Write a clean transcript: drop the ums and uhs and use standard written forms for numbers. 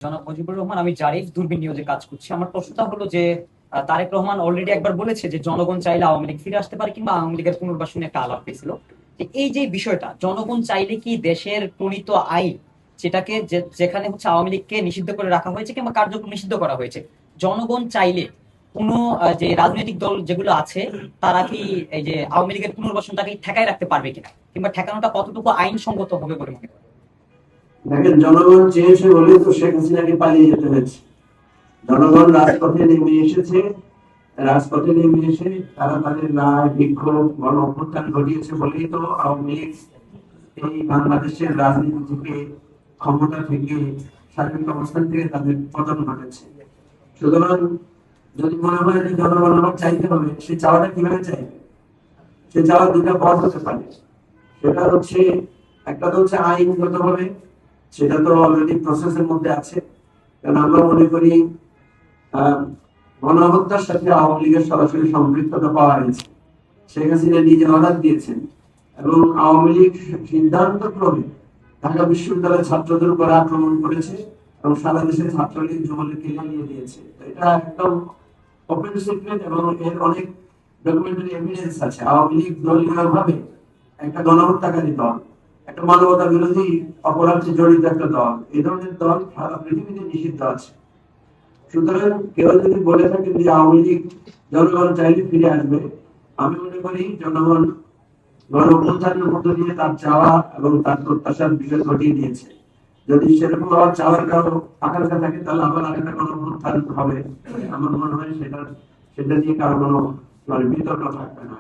জনাব মুজিবুর রহমান, আমি জারিফ দূরবীন নিউজে কাজ করছি। আমার প্রশ্নটা হলো যে তারেক রহমান অলরেডি একবার বলেছে যে জনগণ চাইলে আওয়ামী লীগ ফিরে আসতে পারে কিংবা আওয়ামী লীগের পুনর্বাসনে একটা আলাপ হয়েছিল। যে এই যে বিষয়টা, জনগণ চাইলে কি দেশের প্রণীত আইন, যেটাকে যেখানে হচ্ছে আওয়ামী লীগকে নিষিদ্ধ করে রাখা হয়েছে কিংবা কার্যক্রম নিষিদ্ধ করা হয়েছে, জনগণ চাইলে কোনো যে রাজনৈতিক দল যেগুলো আছে তারা কি এই যে আওয়ামী লীগের পুনর্বাসনটাকে ঠেকায় রাখতে পারবে কিনা, কিংবা ঠেকানোটা কতটুকু আইনসঙ্গত হবে বলে মনে করেন? দেখেন, জনগণ চেয়েছে বলেই তো শেখ হাসিনাকে পালিয়ে যেতে হয়েছে। জনগণ রাজপথে নেমে এসেছে। রাজপথে নেমে এসে তারা তাদের রায়, বিক্ষোভ, গণ অভ্যুত্থান ঘটিয়েছে বলেই তো আওয়ামী লীগ এই বাংলাদেশের রাজনীতি থেকে, ক্ষমতা থেকে, সার্বিক অবস্থান থেকে তাদের পতন ঘটেছে। সুতরাং যদি মনে হয় যে জনগণ আবার চাইতে হবে, সে চাওয়াটা কিভাবে চাইবে? সে চাওয়ার দুটা পথ হতে পারে। সেটা হচ্ছে, একটা তো হচ্ছে আইনগত ভাবে, সেটা তো অলরেডি প্রসেসের মধ্যে আছে। কারণ আমরা মনে করি গণহত্যার সাথে আওয়ামী লীগের সরাসরি সম্পৃক্ততা পাওয়া গেছে। শেখ হাসিনা নিজে অর্ডার দিয়েছেন এবং আওয়ামী লীগ সিদ্ধান্ত ক্রমে ঢাকা বিশ্ববিদ্যালয়ের ছাত্রদের উপর আক্রমণ করেছে এবং সারা দেশের ছাত্রলীগ, যুবলীগকে জ্বালিয়ে দিয়েছে। এটা একদম ওপেন সিক্রেট এবং এর অনেক ডকুমেন্টারি এভিডেন্স আছে। আওয়ামী লীগ দলীয় ভাবে একটা গণহত্যাকারী দল, একটা মানবতা বিরোধী অপরাধে জড়িত একটা দল। এই ধরনের দল সারা পৃথিবীতে নিষিদ্ধ আছে। সুতরাং কেউ যদি বলে থাকেন যে আওয়ামী লীগ জনগণ চাইলে ফিরে আসবে, আমি মনে করি জনগণ গণ অভ্যুত্থানের মধ্য দিয়ে তার চাওয়া এবং তার প্রত্যাশার বিষয় ঘটিয়ে দিয়েছে। যদি সেরকম আবার চাওয়ার কারো আকাঙ্ক্ষা থাকে, তাহলে আবার আরেকটা গণ অভ্যুত্থান হবে। আমার মনে হয় সেটা নিয়ে কারো কোনো বিতর্ক থাকবে না।